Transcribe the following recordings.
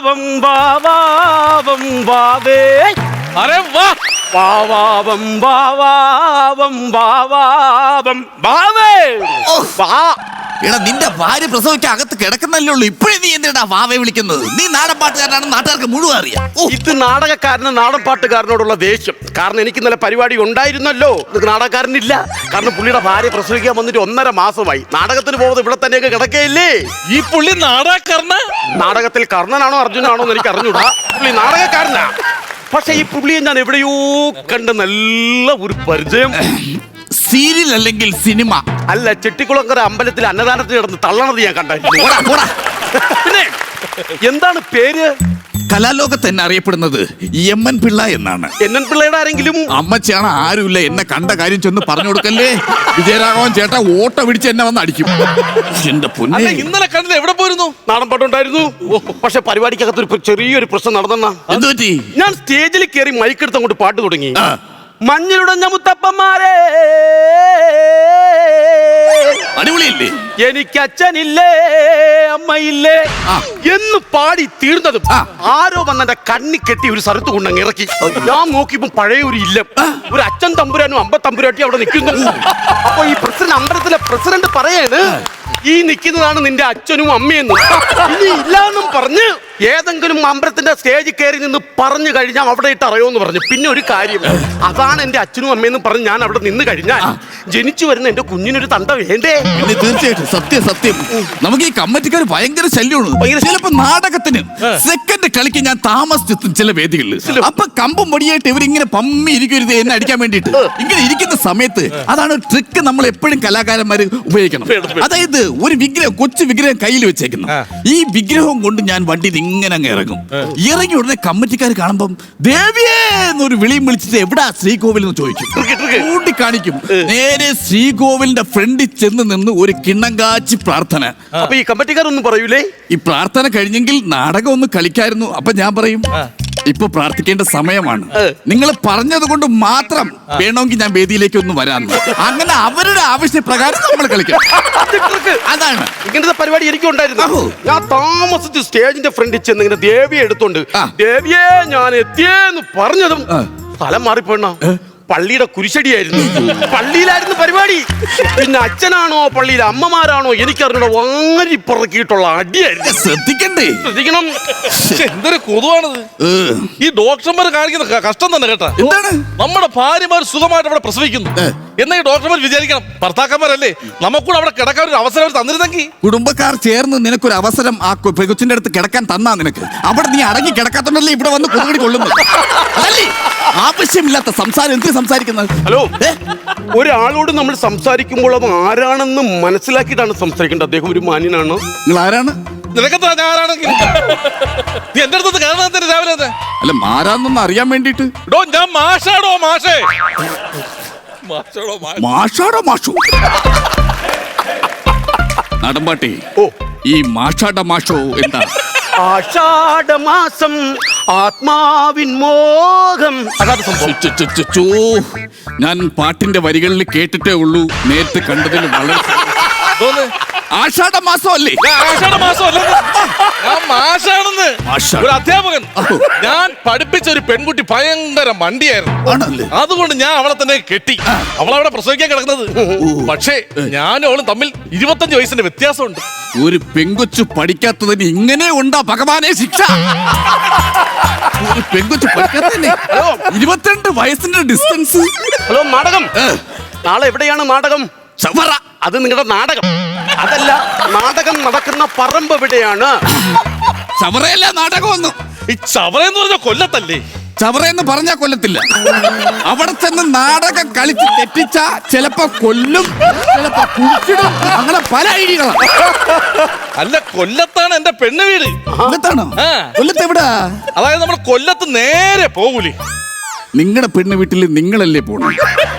വാവാവം വാവാവം വാവേ. അരെ വാ. വാവാവം വാവാവം വാവാവം വാവേ. വാ. എടാ നിന്റെ ഭാര്യ പ്രസവിച്ച അകത്ത് കിടക്കുന്നല്ലേ ഉള്ളൂ, ഇപ്പഴേ നീ എന്തിനാ വാവെ വിളിക്കുന്നത്? നീ നാടൻ പാട്ടുകാരനാണെന്ന് നാട്ടുകാർക്ക് മുഴുവൻ അറിയാം. ഇത് നാടകക്കാരന് നാടൻ പാട്ടുകാരനോടുള്ള ദേഷ്യം. കാരണം എനിക്ക് ഇന്നലെ പരിപാടി ഉണ്ടായിരുന്നല്ലോ, ഇത് നാടകക്കാരനില്ല. കാരണം പുള്ളിയുടെ ഭാര്യ പ്രസവിക്കാൻ വന്നിട്ട് 1.5 മാസമായി. നാടകത്തിന് പോകുന്നത് ഇവിടെ തന്നെയൊക്കെ കിടക്കയില്ലേ. ഈ പുള്ളി നാടകക്കാരന്. നാടകത്തിൽ കർണനാണോ അർജുനാണോ എന്ന് എനിക്ക് അറിഞ്ഞൂടാ. പുള്ളി നാടകക്കാരനാ. പക്ഷെ ഈ പുള്ളിയെ ഞാൻ എവിടെയോ കണ്ട് നല്ല ഒരു പരിചയം. സീരിയൽ അല്ലെങ്കിൽ സിനിമ അല്ല, ചെട്ടിക്കുളങ്കര അമ്പലത്തിൽ അന്നദാനത്തിന് കിടന്ന് തള്ളണത് ഞാൻ കണ്ടായിരുന്നു. പിന്നെ എന്താണ് പേര്? കലാലോകത്ത് എന്നെ അറിയപ്പെടുന്നത് എം.എൻ. പിള്ള എന്നാണ്. എൻ.എൻ. പിള്ളയുടെ ആരെങ്കിലും? അമ്മച്ചാണ്, ആരുമില്ല. എന്നെ കണ്ട കാര്യം ചെന്ന് പറഞ്ഞു കൊടുക്കല്ലേ. വിജയരാഘവൻ ചേട്ടാ ഓട്ട പിടിച്ച് എന്നെ വന്ന് അടിക്കും. എന്റെ പൊന്നെ, ഇന്നലെ കണ്ടത് എവിടെ പോയിരുന്നു? നാടൻ പാട്ടുണ്ടായിരുന്നു. പക്ഷെ പരിപാടിക്കകത്തൊരു ചെറിയൊരു പ്രശ്നം നടന്നെന്നാ. എന്തു പറ്റി? ഞാൻ സ്റ്റേജിൽ കയറി മൈക്കെടുത്ത് അങ്ങോട്ട് പാട്ട് തുടങ്ങി. മഞ്ഞളുടഞ്ഞ മുത്തപ്പന്മാരെ, അടിപൊളിയില്ലേ? എനിക്ക് അച്ഛനില്ലേ അമ്മയില്ലേ എന്ന് പാടി തീർന്നതും ആരോ വന്നെന്റെ കണ്ണി കെട്ടി ഒരു സ്ഥലത്ത് കൊണ്ടങ്ങ് ഇറക്കി. ഞാൻ നോക്കിയപ്പോ പഴയ ഒരു ഇല്ലം, ഒരു അച്ഛൻ തമ്പുരാനും അമ്പത്തമ്പുരാട്ടി അവിടെ നിൽക്കുന്നു. അപ്പൊ ഈ അമ്പലത്തിലെ പ്രസിഡന്റ് പറയാണ്, ഈ നിൽക്കുന്നതാണ് നിന്റെ അച്ഛനും അമ്മയെന്നും. ഇനി ഇല്ലാന്നും പറഞ്ഞ് ഏതെങ്കിലും അമ്പലത്തിന്റെ സ്റ്റേജിൽ കയറി നിന്ന് പറഞ്ഞു കഴിഞ്ഞാൽ അവിടെ ഇട്ട് അറിയോന്ന് പറഞ്ഞു. പിന്നെ ഒരു കാര്യം, അതാണ് എന്റെ അച്ഛനും അമ്മയെന്നും പറഞ്ഞ് ഞാൻ അവിടെ നിന്ന് കഴിഞ്ഞാൽ ജനിച്ചു വരുന്ന എന്റെ കുഞ്ഞിനൊരു തണ്ട വേണ്ടേ? പിന്നെ തീർച്ചയായിട്ടും സത്യം സത്യം. നമുക്ക് ഈ കമ്മിറ്റിക്കാർ ഭയങ്കര ശല്യമാണ്. ചിലപ്പോ നാടകത്തിന് സെക്കൻഡ് കളിക്ക് ഞാൻ താമസിച്ചെത്തും ചില വേദികളിൽ. അപ്പൊ കമ്പും പൊടിയായിട്ട് ഇവരിങ്ങനെ പമ്മി ഇരിക്കരുത് എന്നെ അടിക്കാൻ വേണ്ടിയിട്ട്. ഇങ്ങനെ ഇരിക്കുന്ന സമയത്ത് അതാണ് ഒരു ട്രിക്ക് നമ്മൾ എപ്പോഴും കലാകാരന്മാര് ഉപയോഗിക്കണം. അതായത് ഒരു വിഗ്രഹം, കൊച്ചു വിഗ്രഹം കയ്യിൽ വെച്ചേക്കുന്നു. ഈ വിഗ്രഹം കൊണ്ട് ഞാൻ വണ്ടിയിൽ ഇങ്ങനെ അങ്ങ് ഇറങ്ങും. ഇറങ്ങി ഉടനെ കമ്മിറ്റിക്കാർ കാണുമ്പം ദേവിയേ എന്നൊരു വിളിയും വിളിച്ചിട്ട് എവിടാ ശ്രീകോവിൽ എന്ന് ചോദിക്കും. ചൂണ്ടിക്കാണിക്കും. നേരെ ശ്രീകോവിലിന്റെ ഫ്രണ്ടിൽ ചെന്ന് നിന്ന് ഒരു കിണ്ണം കാച്ചി പ്രാർത്ഥന. അപ്പൊ ഈ കമ്മിറ്റിക്കാരൊന്നും പറയൂലേ? ഈ പ്രാർത്ഥന കഴിഞ്ഞെങ്കിൽ നാടകം ഒന്ന് കളിക്കായിരുന്നു. അപ്പൊ ഞാൻ പറയും, ഇപ്പൊ പ്രാർത്ഥിക്കേണ്ട സമയമാണ്, നിങ്ങൾ പറഞ്ഞത് കൊണ്ട് മാത്രം വേണമെങ്കിൽ ഞാൻ വേദിയിലേക്ക് ഒന്ന് വരാമെന്ന്. അങ്ങനെ അവരുടെ ആവശ്യപ്രകാരം നമ്മൾ കളിക്കാം. അതാണ് ഇങ്ങനത്തെ പരിപാടി എനിക്കും ഉണ്ടായിരുന്നു. ഞാൻ താമസിച്ച് സ്റ്റേജിന്റെ ഫ്രണ്ടിൽ ചെന്ന് ഇങ്ങനെ ദേവിയെ എടുത്തോണ്ട് ദേവിയെ ഞാൻ എത്തിയെന്ന് പറഞ്ഞതും സ്ഥലം മാറിപ്പോണ പള്ളിയുടെ കുരിശടിയായിരുന്നു. പള്ളിയിലായിരുന്നു പരിപാടി. പിന്നെ അച്ഛനാണോ പള്ളിയിലെ അമ്മമാരാണോ എനിക്കറിഞ്ഞൂടെ വാരി പറക്കിയിട്ടുള്ള അടിയായിരുന്നു. ശ്രദ്ധിക്കണം. എന്തൊരു കൊതുവാണത്. ഈ ഡോക്ടർമാർ കാണിക്കുന്ന കഷ്ടം തന്നെ കേട്ടാ. എന്താണ്? നമ്മുടെ ഭാര്യമാർ സുഖമായിട്ട് അവിടെ പ്രസവിക്കുന്നു. എന്നാ ഈ ഡോക്ടർമാർ വിചാരിക്കണം, ഭർത്താക്കന്മാരല്ലേ, നമുക്കൂടെ അവിടെ കിടക്കാൻ ഒരു അവസരം തന്നിരുന്നെങ്കിൽ. കുടുംബക്കാർ ചേർന്ന് നിനക്കൊരു അവസരം ആ കൊച്ചിന്റെ അടുത്ത് കിടക്കാൻ തന്നാ നിനക്ക്. അവിടെ നീ അടങ്ങി കിടക്കാത്തോണ്ടല്ലേ ഇവിടെ വന്ന് കൊതുകടി കൊള്ളുന്നു. ആവശ്യമില്ലാത്ത സംസാരം എന്ത് സംസാരിക്കുന്നത്? ഹലോ, ഒരാളോട് നമ്മൾ സംസാരിക്കുമ്പോൾ അത് ആരാണെന്ന് മനസ്സിലാക്കിയിട്ടാണ് സംസാരിക്കേണ്ടത്. അദ്ദേഹം ഒരു മാന്യനാണ്. നിങ്ങൾ ആരാണ്? നിനക്കെത്ര ഞാനാണെങ്കിൽ നീ എന്റെ അടുത്ത് കാരണം രാവിലെ അല്ല മാരാന്നൊന്ന് അറിയാൻ വേണ്ടിട്ട്. ഞാൻ മാഷാടോ മാഷേ. മാഷാടോ മാഷു നടമ്പാട്ടി. ഈ മാഷാട മാഷോ എന്താ? ആഷാഢമാസം ആത്മാവിൻ മോഹം. ഞാൻ പാട്ടിന്റെ വരികളിൽ കേട്ടിട്ടേ ഉള്ളൂ, നേരത്തെ കണ്ടതിൽ വളരെ. ആഷാഢമാസം അല്ലേ? ഒരു അധ്യാപകൻ. ഞാൻ പഠിപ്പിച്ച ഒരു പെൺകുട്ടി ഭയങ്കര മണ്ടിയായിരുന്നു. അതുകൊണ്ട് ഞാൻ അവളെ തന്നെ കെട്ടി. അവളവിടെ പ്രസവിക്കാൻ കിടക്കുന്നത്. പക്ഷേ ഞാനും അവളും തമ്മിൽ 25 വയസ്സിന്റെ വ്യത്യാസമുണ്ട്. ഒരു പെങ്കൊച്ചു പഠിക്കാത്തതിന് ഇങ്ങനെ ഉണ്ടാ ഭഗവാനെ ശിക്ഷ? ഒരു പെങ്കൊച്ചു പഠിക്കാത്തതിന് 22 വയസ്സിന്റെ ഡിസ്റ്റൻസ്. ഹലോ, നാടകം നാളെ എവിടെയാണ് നാടകം? ചവറ. അത് നിങ്ങളുടെ നാടകം. അതല്ല, നാടകം നടക്കുന്ന പറമ്പ് എവിടെയാണ്? ചവറയല്ല നാടകം ഒന്നും. ഈ ചവറ എന്ന് പറഞ്ഞ കൊല്ലത്തല്ലേ? ചവറയെന്ന് പറഞ്ഞാ കൊല്ലത്തില്ല. അവിടെ ചെന്ന് നാടകം കളിച്ച് തെറ്റിച്ച ചിലപ്പോ കൊല്ലും, ചിലപ്പോ കുഴിച്ചിടും. അങ്ങനെ പല ഐഡിയകളാണ്. അല്ല, കൊല്ലത്താണ് എന്റെ പെണ്ണ് വീട്. കൊല്ലത്താണോ? കൊല്ലത്ത് എവിടാ? അതായത് നമ്മൾ കൊല്ലത്ത് നേരെ പോകൂലേ. നിങ്ങളുടെ പെണ്ണ് വീട്ടിൽ നിങ്ങളല്ലേ പോണം?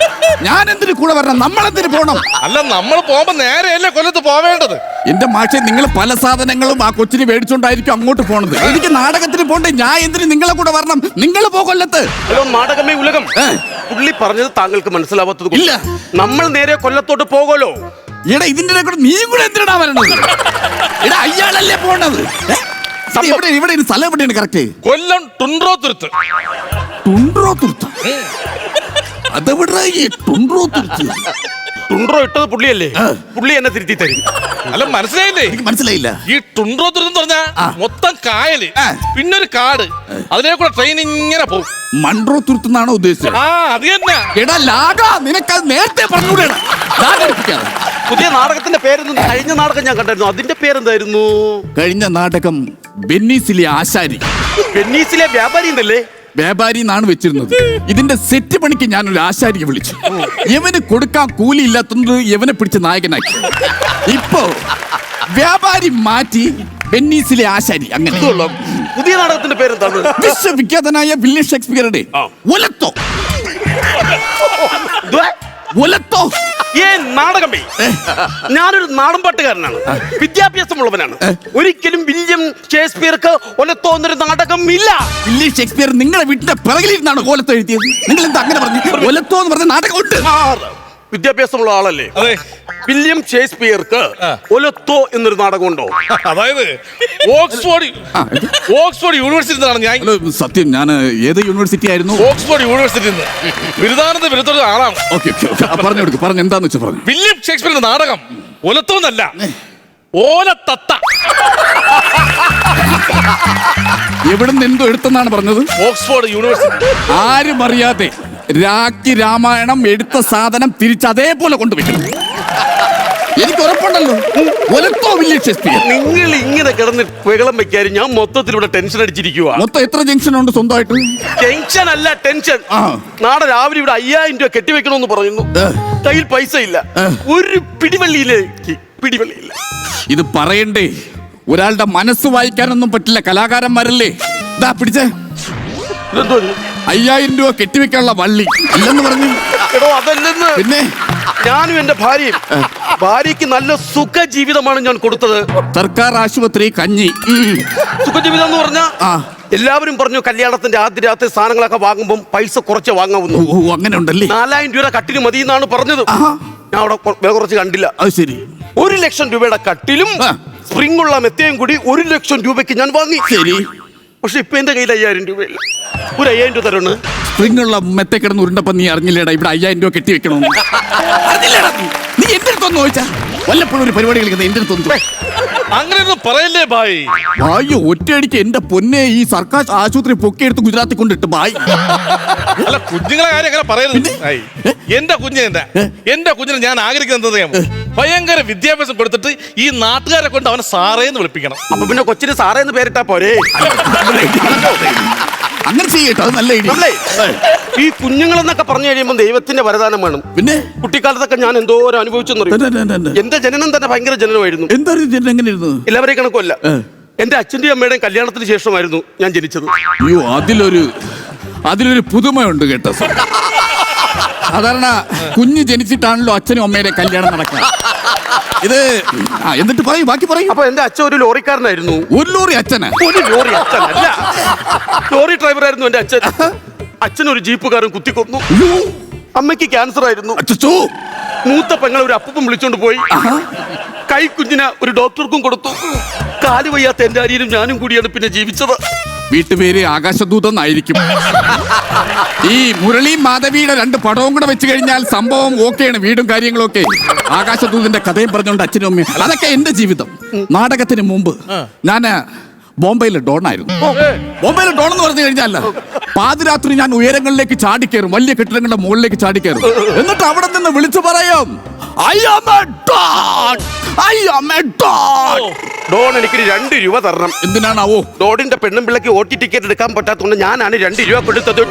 ഞാൻ എന്തിനു കൂടെ വരണം? നമ്മളെന്തിനു പോണം? അല്ല, നമ്മൾ പോകുമ്പോ നേരെയല്ലേ കൊല്ലത്ത് പോവേണ്ടത്. എന്റെ മാഷെ, നിങ്ങൾ പല സാധനങ്ങളും ആ കൊച്ചിന് മേടിച്ചോണ്ടായിരിക്കും അങ്ങോട്ട് പോണത്. എനിക്ക് നാടകത്തിന് പോണ്ടേ, ഞാൻ എന്തിനു നിങ്ങളെ കൂടെ വരണം? നിങ്ങൾ പോ കൊല്ലത്ത്. ഹലോ, നാടകമേ ഉലകം. പുള്ളി പറഞ്ഞത് താങ്കൾക്ക് മനസ്സിലാവാത്തത് ഇല്ല. നമ്മൾ നേരെ കൊല്ലത്തോട്ട് പോകല്ലോ. എടാ, ഇതിന്റെ കൂടെ നീ കൂടെ എന്തിനാ വരണത്? എടാ, അയാളല്ലേ പോണത്. ഇവിടെ സ്ഥലം എവിടെയാണ് കറക്റ്റ്? കൊല്ലം തുണ്ടുറോത്തുരുത്ത്. തുണ്ടുറോത്തുരുത്ത്? അതെവിടെ ഈ തുണ്ടുറോത്തുരുത്ത്? തുണ്ടോ ഇട്ടത് പുള്ളിയല്ലേ, പുള്ളി എന്നെ തിരുത്തി തരും. അല്ല മനസ്സിലായില്ലേ? എനിക്ക് മനസ്സിലായില്ല. ഈ തുണ്ടുറോത്തുരുത്ത് എന്ന് പറഞ്ഞാ മൊത്തം കായല്, പിന്നെ ഒരു കാട്, അതിനെ കൂടെ ട്രെയിൻ ഇങ്ങനെ പോകും. മൺട്രോത്തുരുത്ത് എന്നാണോ ഉദ്ദേശിച്ചത്? ആ അത് തന്നെ. എടാ ലാഗ, നിനക്കത് നേരത്തെ പറഞ്ഞൂടെ? പുതിയ നാടകത്തിന്റെ പേരൊന്നും, കഴിഞ്ഞ നാടകം ഞാൻ കണ്ടായിരുന്നു, അതിന്റെ പേരെന്തായിരുന്നു? കഴിഞ്ഞ നാടകം വെന്നീസിലെ ആശാരി. വെന്നീസിലെ വ്യാപാരി എന്നല്ലേ? വ്യാപാരി എന്നാണ് വെച്ചിരുന്നത്. ഇതിന്റെ സെറ്റ് പണിക്ക് ഞാനൊരു ആശാരിയെ വിളിച്ചു. ഇവന് കൊടുക്കാൻ കൂലി ഇല്ലാത്തത് ഇവനെ പിടിച്ച് നായകനാക്കി. ഇപ്പോ വ്യാപാരി മാറ്റി വെന്നീസിലെ ആശാരി. അങ്ങനെ പുതിയ നാടകത്തിന്റെ പേരെന്താണ്? വിശ്വവിഖ്യാതനായ വില്യം ഷേക്സ്പിയറുടെ ഒലത്തോ. ഒലത്തോ ഏ നാടകമേ, ഞാനൊരു നാടൻ പാട്ടുകാരനാണ്, വിദ്യാഭ്യാസമുള്ളവനാണ്. ഒരിക്കലും വില്യം ഷേക്സ്പിയർക്ക് ഒലത്തോ എന്നൊരു നാടകം ഇല്ല. വില്യം ഷേക്സ്പിയർ നിങ്ങളുടെ വീട്ടിന്റെ പിറകിലിരുന്നാണ് ഒലത്തോ എഴുതിയത്. നിങ്ങൾ എന്താ അങ്ങനെ പറഞ്ഞു? ഒലത്തോ എന്ന് പറഞ്ഞ നാടകം ഉണ്ട്. വിദ്യാഭ്യാസമുള്ള ആളല്ലേ? അതെ. വില്യം ഷേക്സ്പിയർക്ക് ഒലത്തോ എന്നൊരു നാടകം ഉണ്ടോ? അതായത് ഓക്സ്ഫോർഡ് യൂണിവേഴ്സിറ്റി ഞാൻ. സത്യം, ഞാൻ ഏത് യൂണിവേഴ്സിറ്റി ആയിരുന്നു? ഓക്സ്ഫോർഡ് യൂണിവേഴ്സിറ്റി ബിരുദാനന്ദ ബിരുദത്തോട് ആളാണ്. പറഞ്ഞു കൊടുക്കും, പറഞ്ഞു എന്താന്ന് വെച്ചാൽ പറഞ്ഞു. വില്യം ഷേക്സ്പിയറിന്റെ നാടകം ഒലത്തോന്നല്ല, ഓലത്തത്ത. എവിടുന്ന് എന്തോ എടുത്തെന്നാണ് പറഞ്ഞത്? Oxford university. ആരും അറിയാതെ രാഖി രാമായണം എടുത്ത സാധനം തിരിച്ച് അതേപോലെ കൊണ്ടുവയ്ക്കണം. എനിക്ക് ഉറപ്പുണ്ടല്ലോ ഒലത്തോ വില്യം ഷേക്സ്പിയർ. നിങ്ങൾ ഇങ്ങനെ കിടന്ന് വെകളം വെക്കാനും ഞാൻ മൊത്തത്തിലൂടെ ടെൻഷൻ അടിച്ചിരിക്കുക. മൊത്തം എത്ര ജംഗ്ഷൻ ഉണ്ട് സ്വന്തമായിട്ട്? ടെൻഷൻ അല്ല ടെൻഷൻ. നാളെ രാവിലെ ഇവിടെ 5000 രൂപ കെട്ടിവെക്കണമെന്ന് പറയുന്നു. കയ്യിൽ പൈസ ഇല്ല. ഒരു പിടിവള്ളിയിലേക്ക് പിടിവള്ളിയില്ല. ഇത് പറയണ്ടേ? ഒരാളുടെ മനസ്സ് വായിക്കാനൊന്നും പറ്റില്ല. കലാകാരന്മാരല്ലേ. ഇതാ പിടിച്ചേ. 5000 രൂപ കെട്ടിവെക്കാനുള്ള വള്ളി ഇല്ലെന്ന് പറഞ്ഞു. എടോ അതല്ലെന്ന്. പിന്നെ ഞാനും എന്റെ ഭാര്യയ്ക്ക് നല്ല സുഖ ജീവിതമാണ് ഞാൻ കൊടുത്തത്. സർക്കാർ ആശുപത്രി കഞ്ഞി. സുഖജീവിതം എന്ന് പറഞ്ഞാ എല്ലാവരും പറഞ്ഞു കല്യാണത്തിന്റെ ആദ്യ രാത്രി സാധനങ്ങളൊക്കെ വാങ്ങുമ്പോൾ പൈസ കുറച്ച് വാങ്ങാവുന്നു. അങ്ങനെ ഉണ്ടല്ലേ? 4000 രൂപ കട്ടിന് മതി എന്നാണ് പറഞ്ഞത്. ഞാൻ അവിടെ വില കുറച്ച് കണ്ടില്ല. അത് ശരി. 1 ലക്ഷം രൂപയുടെ കട്ടിലും സ്പ്രിംഗ് ഉള്ള മെത്തയും കൂടി 1 ലക്ഷം രൂപയ്ക്ക് ഞാൻ വാങ്ങി. ശരി. പക്ഷെ ഇപ്പൊ എന്റെ കയ്യിൽ 5000 രൂപയില്ല. ഒരു 5000 രൂപ തരണം. സ്പ്രിംഗുള്ള മെത്ത കിടന്ന് ഉരുണ്ടപ്പോ നീ അറിഞ്ഞില്ലേടാ ഇവിടെ 5000 രൂപ കെട്ടി വെക്കണോ? നീ എന്റെ അടുത്തൊന്ന് ചോദിച്ചാ വല്ലപ്പോഴും ഒരു പരിപാടി കളിക്കുന്നത് എന്റെ അടുത്തൊന്നും അങ്ങനെയൊന്നും പറയല്ലേ ഭായ്. ഭായി ഒറ്റയടിക്ക് എന്റെ പൊന്നെ ഈ സർക്കാർ ആശുപത്രി പൊക്കിയെടുത്ത് ഗുജറാത്തിൽ കൊണ്ടിട്ട് ഭായ്. അല്ല കുഞ്ഞുങ്ങളെ കാര്യം അങ്ങനെ പറയുന്നത്. എന്റെ കുഞ്ഞിനെ ഞാൻ ആഗ്രഹിക്കുന്നത് ഭയങ്കര വിദ്യാഭ്യാസം കൊടുത്തിട്ട് ഈ നാട്ടുകാരെ കൊണ്ട് അവനെ സാറേന്ന് വിളിപ്പിക്കണം. അപ്പൊ പിന്നെ കൊച്ചിന് സാറേന്ന് പേരിട്ടാ പോരെ? അങ്ങനെ ചെയ്യട്ടോ, അത് നല്ല ഐഡിയ. ഈ കുഞ്ഞുങ്ങളെന്നൊക്കെ പറഞ്ഞു കഴിയുമ്പോൾ ദൈവത്തിന്റെ വരദാനം വേണം. പിന്നെ കുട്ടിക്കാലത്തൊക്കെ ഞാൻ എന്തോരം അനുഭവിച്ചെന്നറിയും. എന്റെ ജനനം തന്നെ ഭയങ്കര ജനനമായിരുന്നു. എന്തൊരു ജനനം? എങ്ങനെയായിരുന്നു? എല്ലാവരെയും കണക്കുമല്ല. എന്റെ അച്ഛന്റെയും അമ്മയുടെയും കല്യാണത്തിന് ശേഷമായിരുന്നു ഞാൻ ജനിച്ചത്. അയ്യോ, അതിലൊരു പുതുമയുണ്ട് കേട്ടോ. സാധാരണ കുഞ്ഞ് ജനിച്ചിട്ടാണല്ലോ അച്ഛനും അമ്മയുടെ കല്യാണം നടക്കുക. ഇത് എന്നിട്ട് പറയൂ, ബാക്കി പറയൂ. അപ്പൊ എന്റെ അച്ഛൻ ഒരു ലോറിക്കാരനായിരുന്നു. ഒരു ലോറി അച്ഛന്? ഒരു ലോറി അച്ഛനല്ല, ലോറി ഡ്രൈവറായിരുന്നു എന്റെ അച്ഛൻ. അച്ഛനൊരു ജീപ്പുകാരൻ കുത്തിക്കൊന്നു. അമ്മയ്ക്ക് ക്യാൻസർ ആയിരുന്നു. മൂത്ത പെങ്ങളെ ഒരു അപ്പൂപ്പൻ വിളിച്ചോണ്ട് പോയി. കൈക്കുഞ്ഞിനെ ഒരു ഡോക്ടർക്കും കൊടുത്തു. കാല് വയ്യാത്ത എന്റെ അരിയനും ഞാനും കൂടിയാണ് പിന്നെ ജീവിച്ചത്. വീട്ടുപേര് ആകാശദൂതെന്നായിരിക്കും. ഈ മുരളി മാധവിയുടെ 2 പടവും കൂടെ വെച്ച് കഴിഞ്ഞാൽ സംഭവം ഓക്കെയാണ്, വീടും കാര്യങ്ങളും ഒക്കെ. ആകാശദൂതന്റെ കഥയും പറഞ്ഞുകൊണ്ട് അച്ഛനും അമ്മയും. അതൊക്കെ എന്റെ ജീവിതം. നാടകത്തിന് മുമ്പ് ഞാന് ബോംബെയിലെ ഡോണായിരുന്നു. ബോംബെയിലെ ഡോൺ എന്ന് പറഞ്ഞു കഴിഞ്ഞാൽ പാതിരാത്രി ഞാൻ ഉയരങ്ങളിലേക്ക് ചാടിക്കയറും, വലിയ കെട്ടിടങ്ങളുടെ മുകളിലേക്ക് ചാടിക്കയറും. എന്നിട്ട് അവിടെ നിന്ന് വിളിച്ചു പറയും, ഡോൺ എനിക്കൊരു 2 രൂപ തരണം. എന്തിനാണാവോ? ഡോണിന്റെ പെണ്ണും പിള്ളക്ക് OT ടിക്കറ്റ് എടുക്കാൻ പറ്റാത്തതുകൊണ്ട് ഞാനാണ് 2 രൂപ കൊടുത്തത്.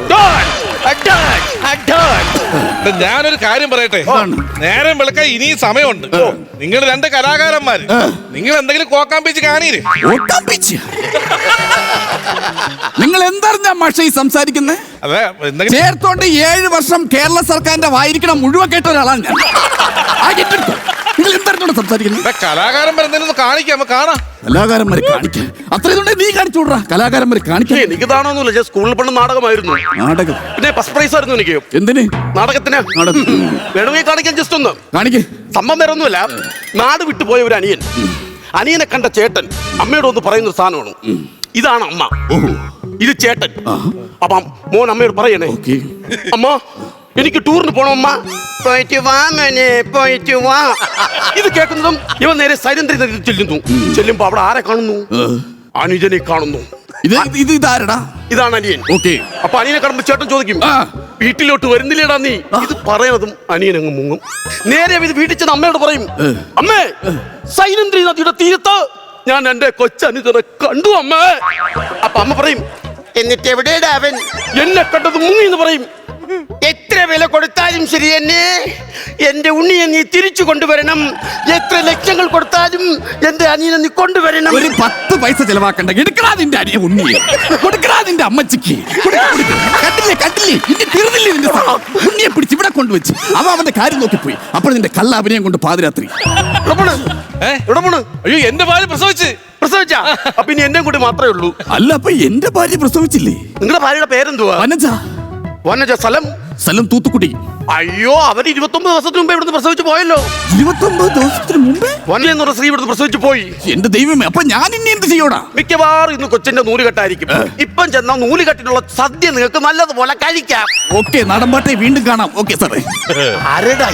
ഞാനൊരു കാര്യം പറയട്ടെ. നേരം വിളക്കാൻ ഇനിയും സമയമുണ്ട്. നിങ്ങൾ 2 കലാകാരന്മാര്, നിങ്ങൾ എന്തെങ്കിലും കോക്കാൻ പീച്ച് കാണീര്. നിങ്ങൾ എന്തറിഞ്ഞ മാഷ ഈ സംസാരിക്കുന്നത്? അതെ, ചേർത്തോണ്ട് 7 വർഷം കേരള സർക്കാരിന്റെ വായിരിക്കണം മുഴുവൻ കേട്ട ഒരാളാണ് ഞാൻ. നിങ്ങൾ എന്തറിഞ്ഞോണ്ട് സംസാരിക്കുന്നത്? കലാകാരന്മാർ എന്തെങ്കിലും കാണിക്കാം, കാണാം. കലാകാരന്മാരെ കാണിക്കാൻ അത്രയും നീ കാണിച്ചു വിടാ. കലാകാരന്മാരെ കാണിക്കാൻ എനിക്ക് താണോന്നില്ല. ഞാൻ സ്കൂളിൽ പണ്ട് നാടകമായിരുന്നു. നാടകം? പിന്നെ ഫസ്റ്റ് പ്രൈസ് ആയിരുന്നു എനിക്ക്. എന്തിന്? നാടകത്തിന്. വേണമെങ്കിൽ കാണിക്കാൻ ജസ്റ്റ് ഒന്ന് കാണിക്കേ. സംഭവം വേറെ ഒന്നുമില്ല. നാട് വിട്ടുപോയ ഒരു അനിയൻ അനിയനെ കണ്ട ചേട്ടൻ അമ്മയോട് ഒന്ന് പറയുന്ന ഒരു സാധനമാണ്. ഇതാണ് അമ്മ, ഓഹോ ഇത് ചേട്ടൻ. അപ്പം മോൻ അമ്മയോട് പറയണേ, ഓക്കെ. അമ്മ എനിക്ക് ടൂറിന് പോണം അമ്മ. പോയിട്ട് വാ മോനെ, പോയിട്ട് വാ. ഇത് കേൾക്കുന്നതും ഇവൻ നേരെ സൈലന്റ് ചെല്ലുന്നു. ചെല്ലുമ്പോ അവിടെ ആരെ കാണുന്നു? അനുജനെ കാണുന്നു. ഇതാരടാ? ഇതാണ് അനിയൻ. ഓക്കെ. അപ്പൊ അനിയനെ കാണുമ്പോ ചേട്ടൻ ചോദിക്കും, വീട്ടിലോട്ട് വരുന്നില്ലേടാ നീ? ഇത് പറയണതും അനിയൻ അങ്ങ് മുങ്ങും. നേരെ ഇത് വീട്ടിൽ ചെന്ന് അമ്മയോട് പറയും, അമ്മേ സൈലന്റ് നദിയുടെ തീരത്ത് ഞാൻ എന്റെ കൊച്ചനുജനെ കണ്ടു അമ്മേ. അപ്പൊ അമ്മ പറയും, എന്നിട്ട് എവിടെയാ അവൻ? എന്നെ കണ്ടത് മുങ്ങി എന്ന് പറയും. എത്ര വില കൊടുത്താലും ശരി എന്നെ, എന്റെ ഉണ്ണിയെ നീ തിരിച്ചു കൊണ്ടുവരണം. എത്ര ലക്ഷങ്ങൾ കൊടുത്താലും എന്റെ അനിയനെ നീ കൊണ്ടുവരണം. ഒരു 10 പൈസ ചെലവാക്കണ്ട. എടുക്കടാ നിന്റെ അനിയ ഉണ്ണിയെ, കൊടുക്കടാ നിന്റെ അമ്മച്ചിക്ക്. കണ്ടില്ലേ കണ്ടില്ലേ, ഇനി തീർന്നില്ലേ നിന്റെ ഉണ്ണിയെ പിടിച്ച് ഇവിടെ കൊണ്ടുവച്ച് അവന്റെ കാര്യം നോക്കിപ്പോയി. അപ്പോൾ നിന്റെ കള്ള അഭിനയം കൊണ്ട് പാതിരാത്രി. അയ്യോ എന്റെ ഭാര്യ പ്രസവിച്ചാ? അപ്പൊ ഇനി എന്നെ കൂടി മാത്രമേ ഉള്ളൂ. അല്ല അപ്പൊ എന്റെ ഭാര്യ പ്രസവിച്ചില്ലേ? നിങ്ങളുടെ ഭാര്യയുടെ പേരെന്തുവാ? വനജ. സ്ഥലം തൂത്തുക്കുടി. അയ്യോ, അവർ 29 ദിവസത്തിന് മുമ്പേ ഇവിടുന്ന് പ്രസവിച്ചു പോയല്ലോ. 29 ദിവസത്തിന് മുമ്പേ വനജ എന്ന് പറഞ്ഞ സ്ത്രീ ഇവിടുന്ന് പ്രസവിച്ചു പോയി. എന്റെ ദൈവമേ, അപ്പൊ ഞാൻ ഇനി എന്ത് ചെയ്യോടാ? മിക്കവാറും ഇന്ന് കൊച്ചിന്റെ നൂലുകെട്ടായിരിക്കും. ഇപ്പം ചെന്ന നൂലുകെട്ടിനുള്ള സദ്യ നിങ്ങൾക്ക് നല്ലതുപോലെ കഴിക്കാം. ഓക്കെ, നാടൻപാട്ടെ വീണ്ടും കാണാം. ഓക്കെ സാറേ. ആരെടാ